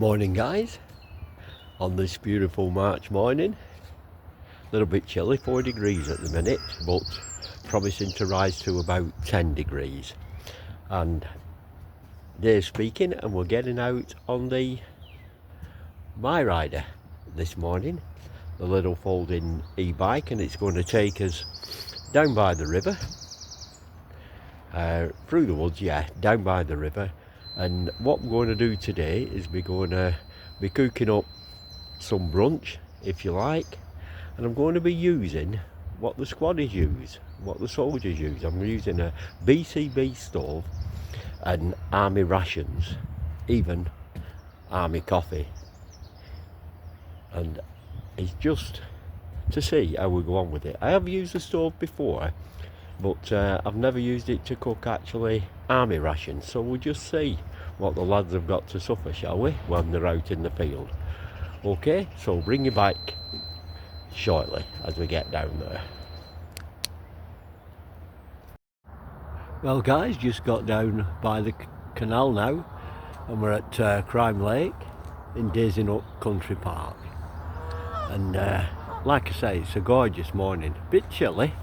Morning guys, on this beautiful March morning. A little bit chilly, 4 degrees at the minute, but promising to rise to about 10 degrees. And Dave speaking, and we're getting out on the My Rider this morning, the little folding e-bike, and it's going to take us down by the river, through the woods, down by the river. And what we're going to do today is we're going to be cooking up some brunch, if you like, and I'm going to be using what the squaddies use, what the soldiers use. I'm using a BCB stove and army rations, even army coffee, and it's just to see how we go on with it. I have used the stove before, but I've never used it to cook actually army rations, so we'll just see what the lads have got to suffer, shall we, when they're out in the field. Okay, so bring you back shortly as we get down there. Well guys, just got down by the canal now, and we're at Crime Lake in Daisy Nook Country Park, and like I say, it's a gorgeous morning. A bit chilly,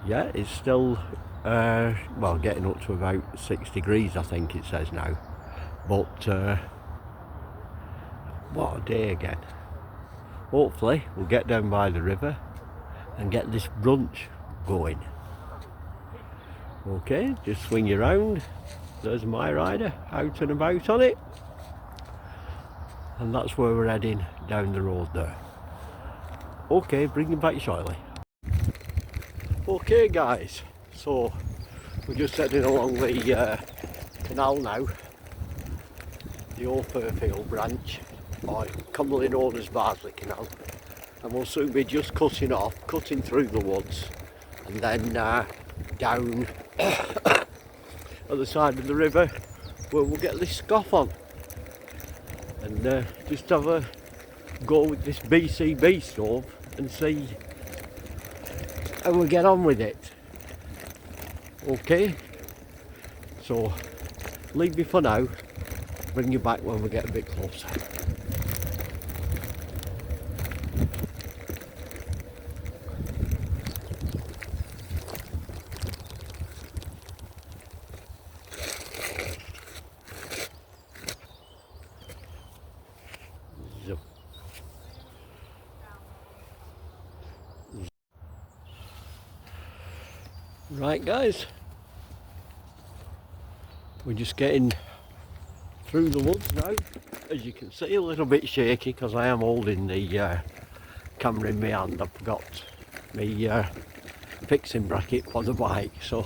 yeah, it's still well, getting up to about 6 degrees I think it says now, but what a day again. Hopefully we'll get down by the river and get this brunch going. Okay, just swing you around. There's My Rider out and about on it, and that's where we're heading down the road there. Okay, bring you back shortly. Okay guys, so we're just heading along the canal now, the Old Fairfield branch, or commonly known as Barsley Canal, and we'll soon be just cutting through the woods, and then down at the side of the river where we'll get this Scoff on, and just have a go with this BCB stove and see how we get on with it. Okay, so leave me for now, bring you back when we get a bit closer. Right guys, we're just getting through the woods now. As you can see, a little bit shaky because I am holding the camera in my hand. I forgot my fixing bracket for the bike, so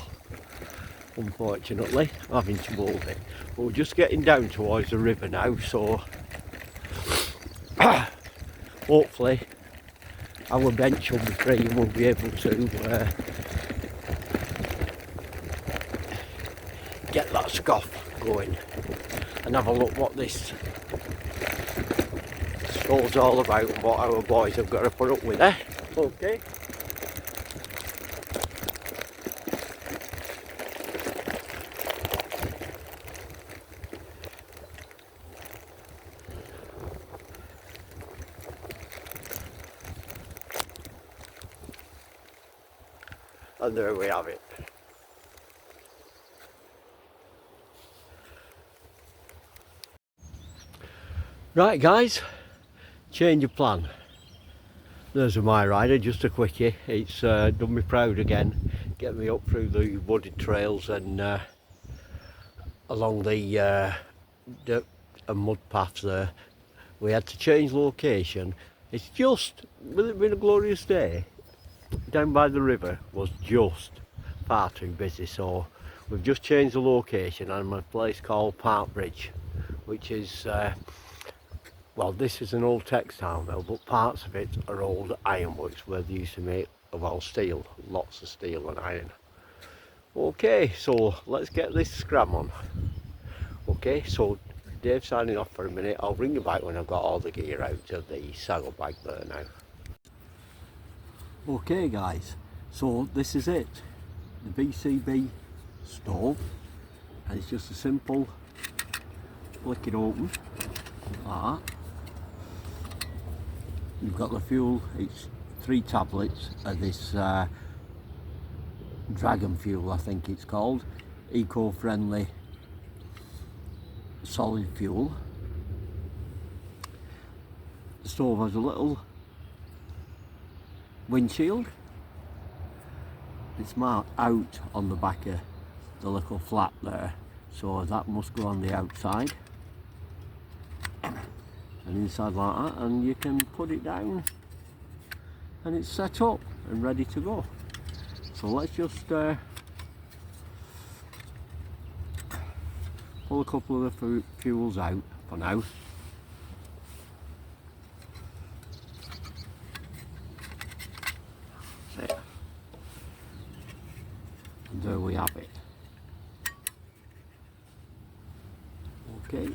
unfortunately I'm having to hold it. But we're just getting down towards the river now, so hopefully our bench will be free and we'll be able to get that Scoff going and have a look what this stove's all about and what our boys have got to put up with, Okay. And there we have it. Right guys, change of plan. There's a My Rider, just a quickie. It's done me proud again, get me up through the wooded trails and along the dirt and mud paths there. We had to change location. It's just, with it being a glorious day, down by the river was just far too busy, so we've just changed the location. I'm at a place called Park Bridge, which is well, this is an old textile mill, but parts of it are old ironworks where they used to make, well, steel, lots of steel and iron. Okay, so let's get this scram on. Okay, so Dave's signing off for a minute. I'll bring you back when I've got all the gear out of the saddlebag there now. Okay guys, so this is it, the BCB stove, and it's just a simple flick it open like that. You've got the fuel. It's 3 tablets of this dragon fuel, I think it's called, eco-friendly solid fuel. The stove has a little windshield. It's marked out on the back of the little flap there, so that must go on the outside and inside like that, and you can put it down and it's set up and ready to go. So let's just pull a couple of the fuels out for now. That's it. And there we have it. Okay.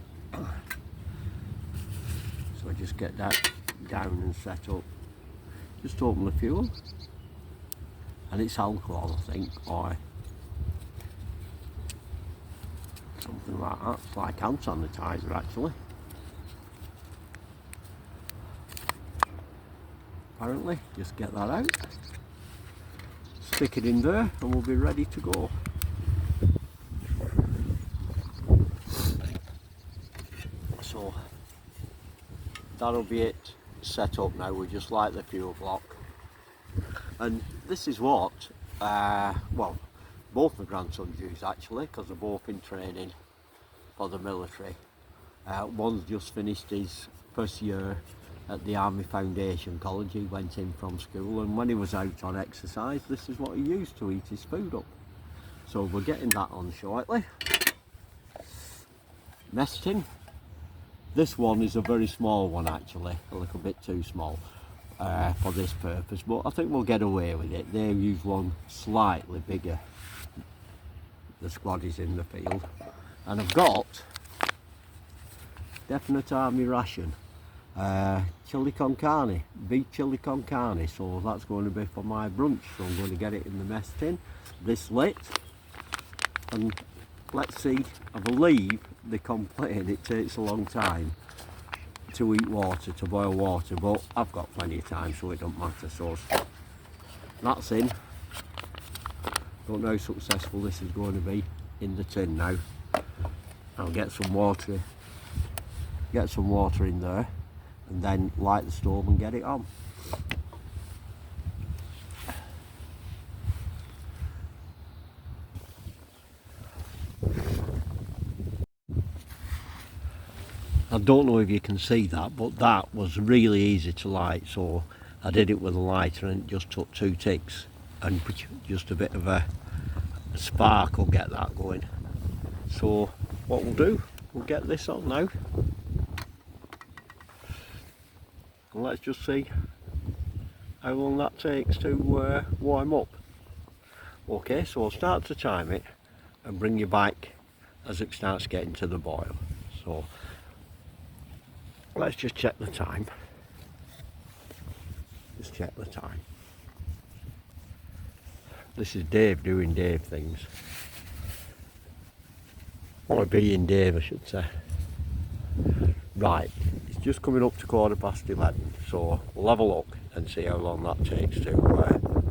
So I just get that down and set up. Just open the fuel. And it's alcohol, I think, or something like that. It's like hand sanitizer, actually. Apparently, just get that out, stick it in there, and we'll be ready to go. So that'll be it set up now. We just light the fuel block. And this is what, well, both my grandsons use actually, because they're both in training for the military. One's just finished his first year at the Army Foundation College. He went in from school, and when he was out on exercise, this is what he used to eat his food up. So we're getting that on shortly. Mess tin. This one is a very small one actually, a little bit too small. For this purpose, but I think we'll get away with it. They use one slightly bigger, the squaddies in the field. And I've got definite army ration, chili con carne, beef chili con carne, so that's going to be for my brunch. So I'm going to get it in the mess tin, this lit, and let's see. I believe they complain it takes a long time to heat water, to boil water, but I've got plenty of time, so it don't matter. So that's in. Don't know how successful this is going to be in the tin now. I'll get some water in there, and then light the stove and get it on. I don't know if you can see that, but that was really easy to light, so I did it with a lighter and it just took 2 ticks, and just a bit of a spark will get that going. So what we'll do, we'll get this on now, and let's just see how long that takes to warm up. Okay, so I'll start to time it and bring you back as it starts getting to the boil. So let's just check the time. Just check the time. This is Dave doing Dave things. Or being Dave, I should say. Right, it's just coming up to 11:15, so we'll have a look and see how long that takes to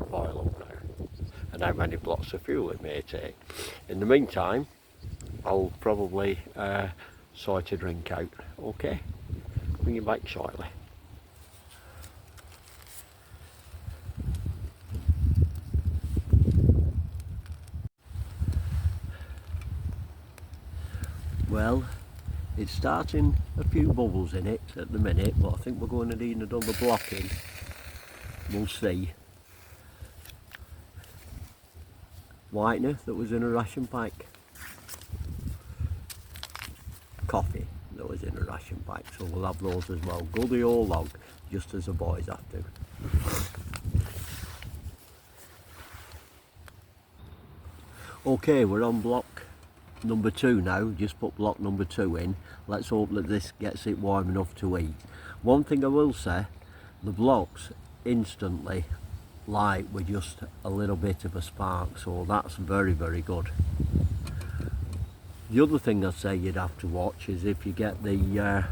boil up now, and how many blocks of fuel it may take. In the meantime, I'll probably sort a drink out. Okay, bring you back shortly. Well, it's starting a few bubbles in it at the minute, but I think we're going to need another block in. We'll see. Whitener that was in a ration pack. Coffee that was in a ration pack, so we'll have those as well. Goody or log, just as the boys have to. Okay, we're on block number 2 now. Just put block number 2 in. Let's hope that this gets it warm enough to eat. One thing I will say, the blocks instantly light with just a little bit of a spark, so that's very, very good. The other thing I'd say you'd have to watch is if you get the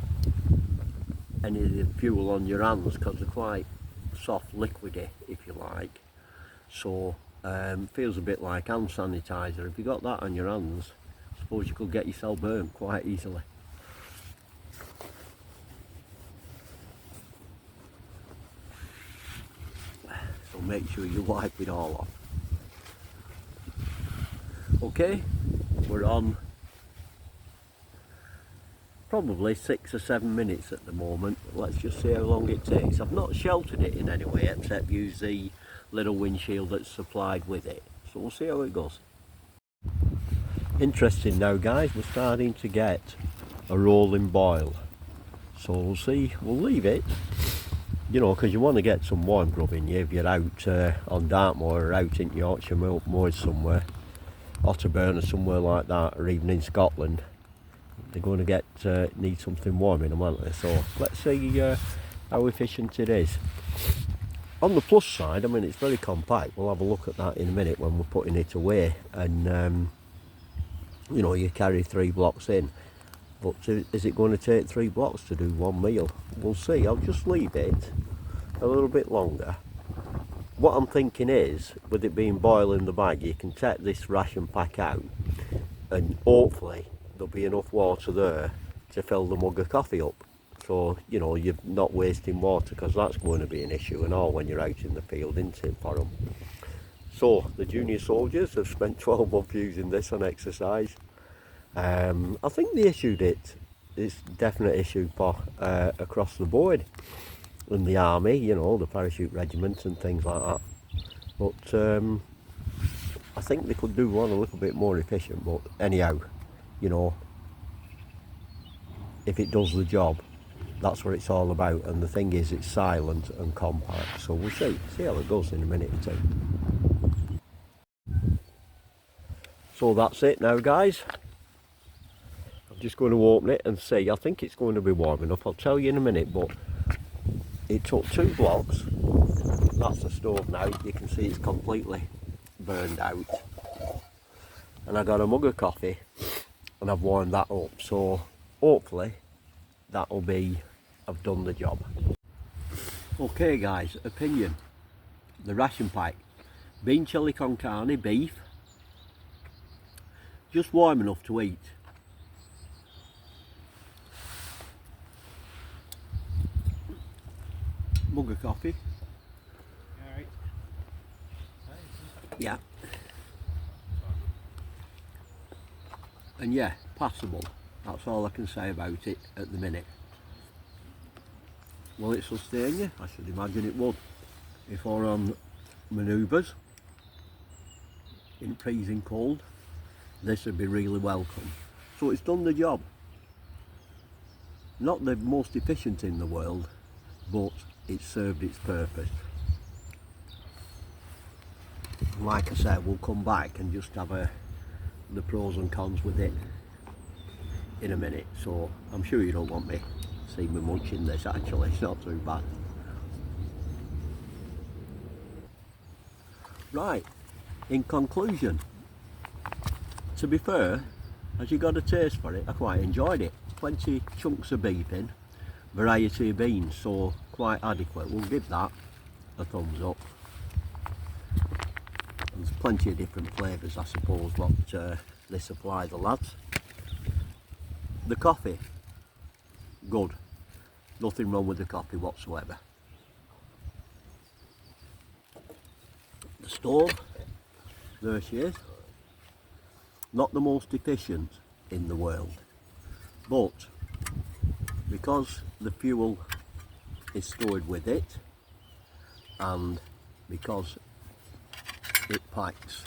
any of the fuel on your hands, because they're quite soft, liquidy, if you like. So feels a bit like hand sanitizer. If you got that on your hands, I suppose you could get yourself burnt quite easily. So make sure you wipe it all off. Okay, we're on probably 6 or 7 minutes at the moment. Let's just see how long it takes. I've not sheltered it in any way except use the little windshield that's supplied with it. So we'll see how it goes. Interesting now guys, we're starting to get a rolling boil. So we'll see, we'll leave it, you know, because you want to get some warm grub in you if you're out on Dartmoor or out in Yorkshire Moors somewhere, Otterburn or somewhere like that, or even in Scotland. They're going to get need something warm in them, aren't they? So let's see how efficient it is. On the plus side, I mean, it's very compact. We'll have a look at that in a minute when we're putting it away. And you know, you carry 3 blocks in. But is it going to take 3 blocks to do 1 meal? We'll see. I'll just leave it a little bit longer. What I'm thinking is, with it being boiled in the bag, you can take this ration pack out and hopefully there'll be enough water there to fill the mug of coffee up. So, you know, you're not wasting water, because that's going to be an issue and all when you're out in the field, isn't it, for them? So, the junior soldiers have spent 12 months using this on exercise. I think they issued it, it's definite issue for across the board in the army, you know, the parachute regiments and things like that. But I think they could do one a little bit more efficient, but anyhow, you know, if it does the job, that's what it's all about. And the thing is, it's silent and compact. So we'll see how it goes in a minute or two. So that's it now guys. I'm just going to open it and see. I think it's going to be warm enough, I'll tell you in a minute. But it took 2 blocks. That's the stove now. You can see it's completely burned out. And I got a mug of coffee and I've warmed that up. So hopefully that'll be, I've done the job. Okay guys, opinion. The ration pack. Bean chili con carne, beef. Just warm enough to eat. Mug of coffee. Alright. Yeah. And yeah, passable. That's all I can say about it at the minute. Will it sustain you? I should imagine it would. If we're on manoeuvres in freezing cold, this would be really welcome. So it's done the job. Not the most efficient in the world, but it served its purpose. Like I said, we'll come back and just have the pros and cons with it in a minute. So I'm sure you don't want me seeing me munching this. Actually, it's not too bad. Right, in conclusion, to be fair, as you got a taste for it, I quite enjoyed it. Plenty chunks of beef in, variety of beans, so quite adequate. We'll give that a thumbs up. There's plenty of different flavours, I suppose, what they supply the lads. The coffee, good. Nothing wrong with the coffee whatsoever. The stove, there she is. Not the most efficient in the world, but because the fuel is stored with it and because it packs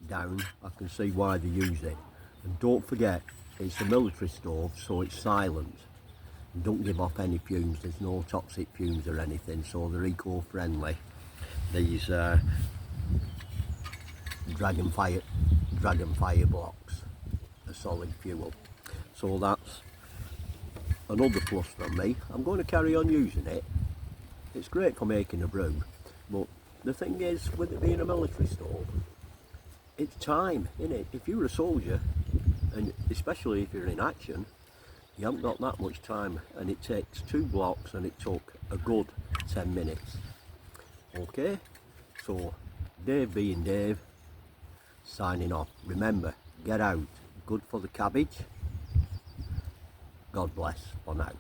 down, I can see why they use it. And don't forget, it's a military stove, so it's silent. Don't give off any fumes. There's no toxic fumes or anything, so they're eco-friendly. These dragon fire blocks are solid fuel. So that's another plus from me. I'm going to carry on using it. It's great for making a brew, but the thing is, with it being a military stove, it's time, isn't it? If you're a soldier, and especially if you're in action, you haven't got that much time, and it takes 2 blocks and it took a good 10 minutes. Okay, so Dave being Dave, signing off. Remember, get out, good for the cabbage. God bless for now.